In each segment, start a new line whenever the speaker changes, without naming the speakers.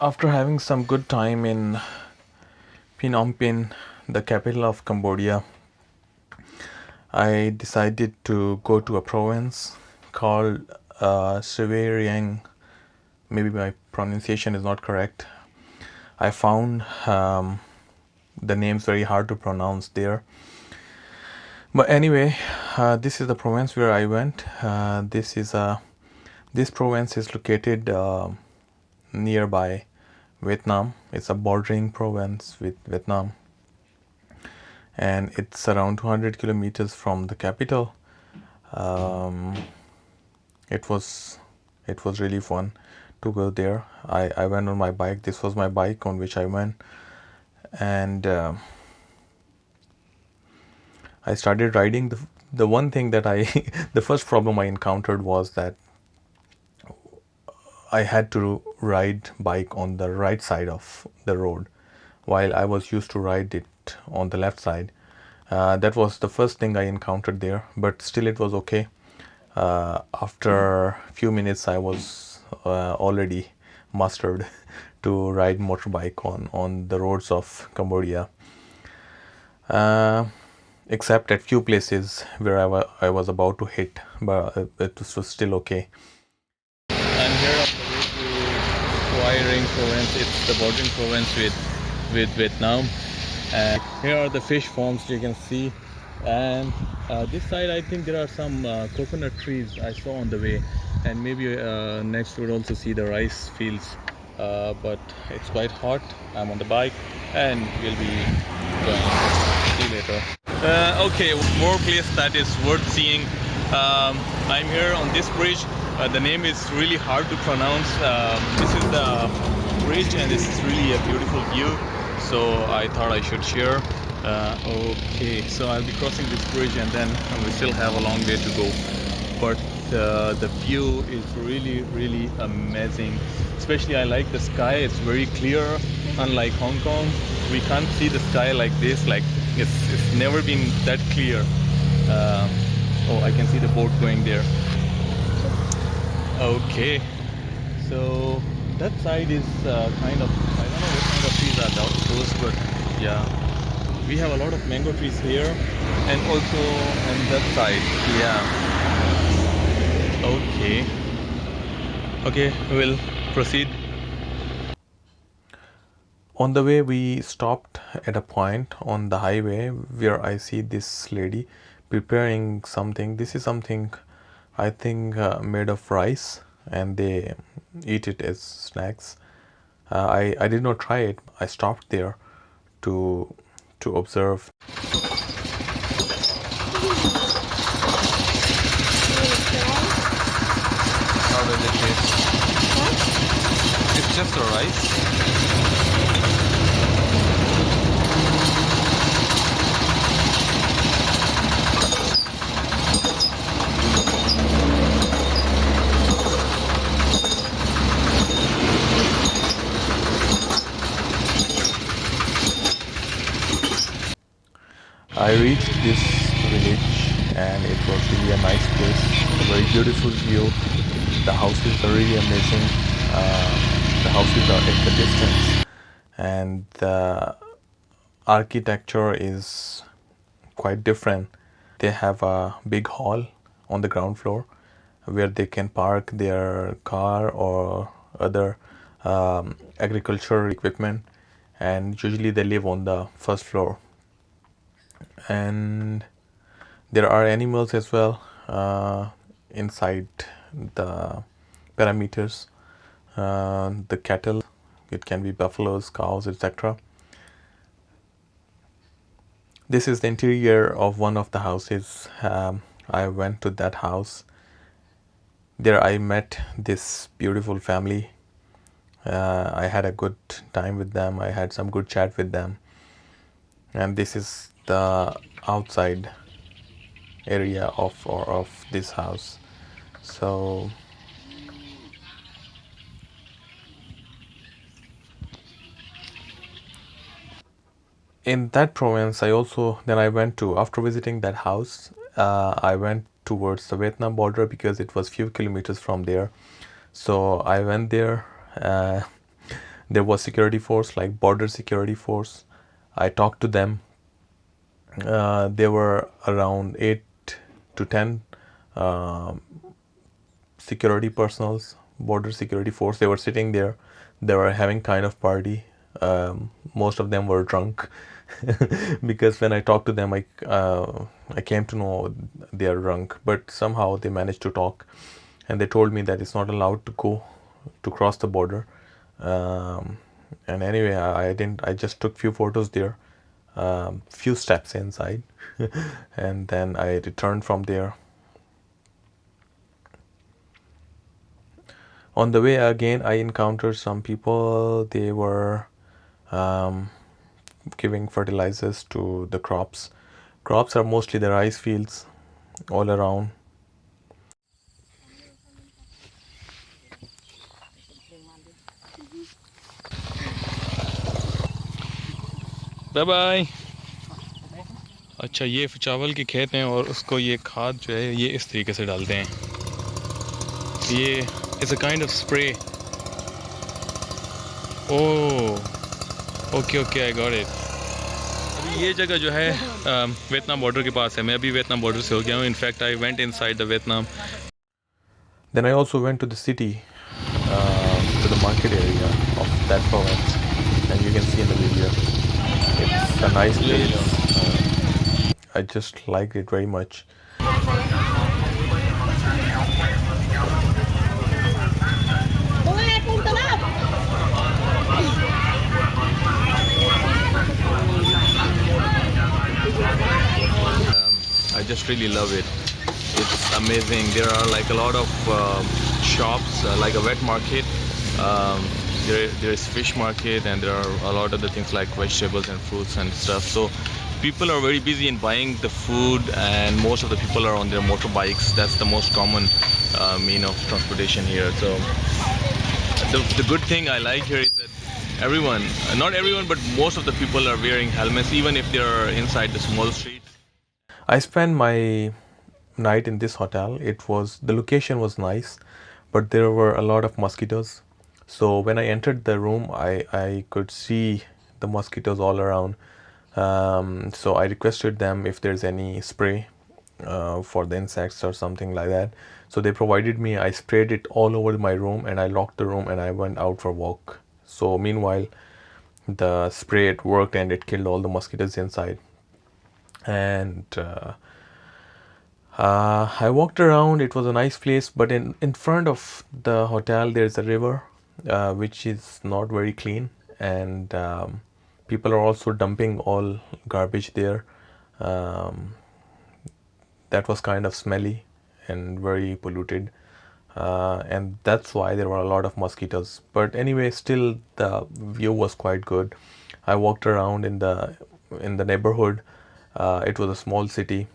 After having some good time in Phnom Penh, the capital of Cambodia, I decided to go to a province called Svay Rieng. Maybe my pronunciation is not correct. I found the names very hard to pronounce there. But anyway, this is the province where I went. This province is located nearby Vietnam. It's a bordering province with Vietnam, and it's around 200 kilometers from the capital. Um, it was really fun to go there. I went on my bike. This was my bike on which I went, and I started riding. The one thing that the first problem I encountered was that I had to ride bike on the right side of the road, while I was used to ride it on the left side. That was the first thing I encountered there, but still it was okay. After a few minutes, I was already mastered to ride motorbike on the roads of Cambodia. Except at few places where I was about to hit, but it was still okay. I'm here on the way to Svay Rieng province. It's the bordering province with Vietnam. And here are the fish farms you can see. And this side I think there are some coconut trees I saw on the way. And maybe next we'll also see the rice fields. But it's quite hot. I'm on the bike and we'll be going. See you later. Okay, more place that is worth seeing. I'm here on this bridge. The name is really hard to pronounce. This is the bridge and this is really a beautiful view, so I thought I should share. Okay, so I'll be crossing this bridge and then we still have a long way to go, but the view is really amazing. Especially I like the sky. It's very clear, unlike Hong Kong. We can't see the sky like this, like it's never been that clear. Oh, I can see the boat going there. Okay, so that side is kind of, I don't know what kind of trees are those, but yeah, we have a lot of mango trees here, and also on that side. Yeah. Okay, we'll proceed. On the way, we stopped at a point on the highway where I see this lady preparing something. This is something I think made of rice, and they eat it as snacks. I did not try it. I stopped there to observe. How does it taste? It's just a rice. I reached this village and it was really a nice place, a very beautiful view. The houses are really amazing. The houses are at the distance and the architecture is quite different. They have a big hall on the ground floor where they can park their car or other agricultural equipment, and usually they live on the first floor. And there are animals as well inside the parameters. The cattle, it can be buffaloes, cows, etc. This is the interior of one of the houses. I went to that house. There I met this beautiful family. I had a good time with them. I had some good chat with them. And this is the outside area of this house. So in that province, I went to, after visiting that house, I went towards the Vietnam border because it was few kilometers from there. So I went there. there was security force, like border security force. I talked to them. There were around 8 to 10 security personals, border security force. They were sitting there. They were having kind of party. Most of them were drunk because when I talked to them, I came to know they are drunk. But somehow they managed to talk, and they told me that it's not allowed to go to cross the border. And anyway, I didn't. I just took few photos there, few steps inside, and then I returned from there. On the way again, I encountered some people. They were giving fertilizers to the crops. Crops are mostly the rice fields all around. Bye bye. अच्छा, ये चावल के खेत हैं और उसको ये खाद जो है ये इस तरीके से डालते हैं. ये it's a kind of spray. Oh, okay okay, I got it. अभी ये जगह जो है वियतनाम बॉर्डर के पास है. मैं अभी वियतनाम बॉर्डर से हो गया हूँ. In fact I went inside the Vietnam. Then I also went to the city, to the market area of that province, and you can see in the video. It's a nice place. I just like it very much. I just really love it. It's amazing. There are like a lot of shops, like a wet market. There is fish market, and there are a lot of the things like vegetables and fruits and stuff. So people are very busy in buying the food, and most of the people are on their motorbikes. That's the most common mean of transportation here. So the good thing I like here is that everyone, not everyone, but most of the people are wearing helmets, even if they're inside the small streets. I spent my night in this hotel. The location was nice, but there were a lot of mosquitoes. So when I entered the room, I could see the mosquitoes all around. So I requested them if there's any spray for the insects or something like that. So they provided me. I sprayed it all over my room, and I locked the room, and I went out for a walk. So meanwhile, the spray, it worked, and it killed all the mosquitoes inside. And I walked around. It was a nice place, but in front of the hotel there's a river, which is not very clean, and people are also dumping all garbage there. That was kind of smelly and very polluted, and that's why there were a lot of mosquitoes. But anyway, still the view was quite good. I walked around in the neighborhood. It was a small city.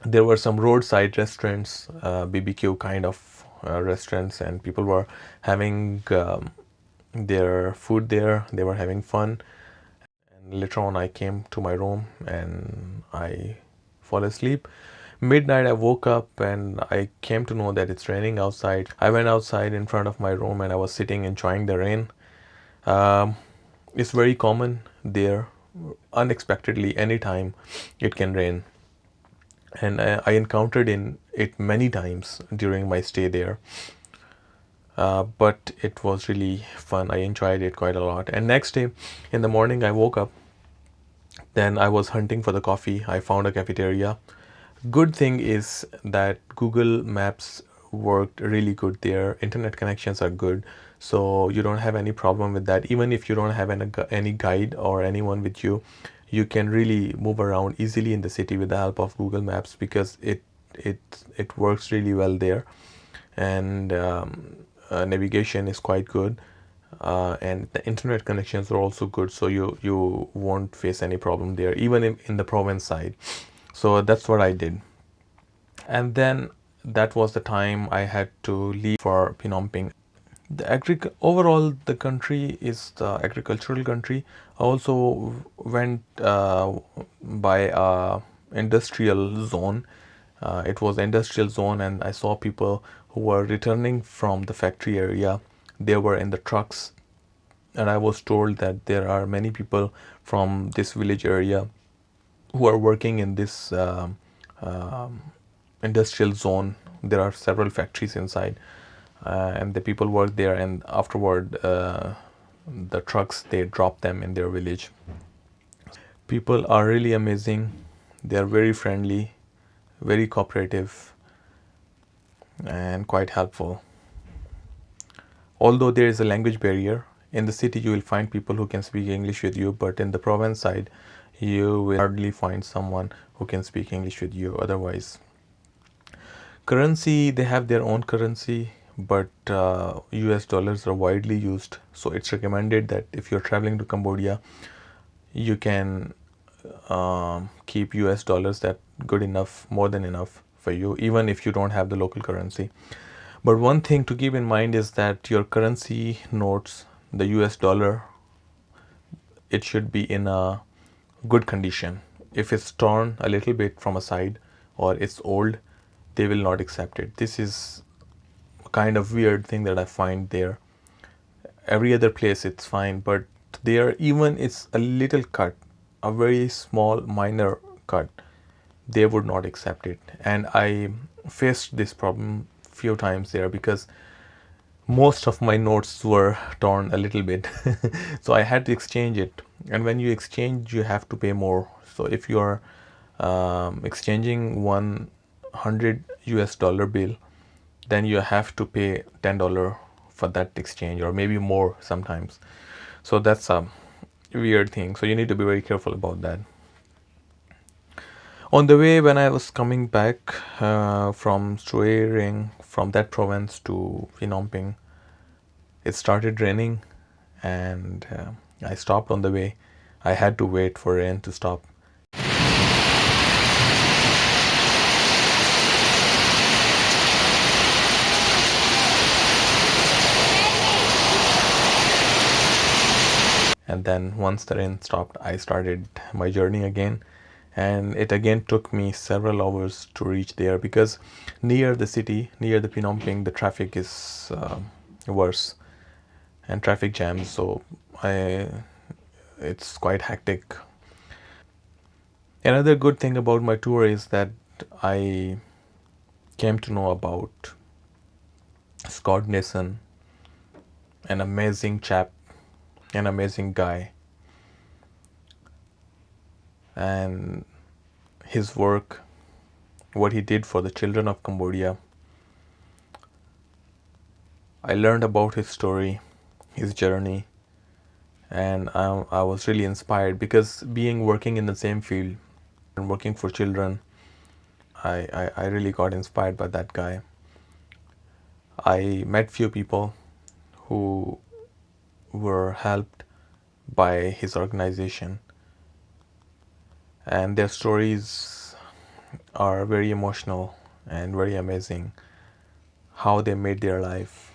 There were some roadside restaurants, BBQ kind of restaurants, and people were having their food there. They were having fun. And later on, I came to my room and I fall asleep. Midnight, I woke up and I came to know that it's raining outside. I went outside in front of my room and I was sitting enjoying the rain. It's very common there. Unexpectedly, anytime it can rain. And I encountered it many times during my stay there. But it was really fun. I enjoyed it quite a lot. And next day in the morning, I woke up. Then I was hunting for the coffee. I found a cafeteria. Good thing is that Google Maps worked really good there. Internet connections are good. So you don't have any problem with that. Even if you don't have any guide or anyone with you, you can really move around easily in the city with the help of Google Maps, because it works really well there, and navigation is quite good, and the internet connections are also good, so you won't face any problem there, even in the province side. So that's what I did, and then that was the time I had to leave for Phnom Penh. Overall, the country is the agricultural country. I also went by a industrial zone. It was industrial zone, and I saw people who were returning from the factory area. They were in the trucks, and I was told that there are many people from this village area who are working in this industrial zone. There are several factories inside, and the people work there, and afterward the trucks, they drop them in their village. People are really amazing. They are very friendly, very cooperative, and quite helpful. Although there is a language barrier, in the city you will find people who can speak English with you, but in the province side you will hardly find someone who can speak English with you otherwise. Currency, they have their own currency, but US dollars are widely used, so it's recommended that if you're traveling to Cambodia, you can keep US dollars. That good enough, more than enough for you, even if you don't have the local currency. But one thing to keep in mind is that your currency notes, the US dollar, it should be in a good condition. If it's torn a little bit from a side or it's old, they will not accept it. This is a kind of weird thing that I find there. Every other place it's fine, but there, even it's a little cut, a very small minor cut, they would not accept it. And I faced this problem few times there because most of my notes were torn a little bit. So I had to exchange it, and when you exchange you have to pay more. So if you are exchanging 100 US dollar bill, then you have to pay $10 for that exchange, or maybe more sometimes. So that's a weird thing, so you need to be very careful about that. On the way, when I was coming back from Svay Rieng, from that province to Phnom Penh, it started raining, and I stopped on the way. I had to wait for rain to stop. And then once the rain stopped, I started my journey again, and it again took me several hours to reach there because near the city, near the Phnom Penh, the traffic is worse and traffic jams, so it's quite hectic. Another good thing about my tour is that I came to know about Scott Nason, an amazing chap, an amazing guy, and his work, what he did for the children of Cambodia. I learned about his story, his journey, and I was really inspired because working in the same field and working for children, I really got inspired by that guy. I met few people who were helped by his organization, and their stories are very emotional and very amazing, how they made their life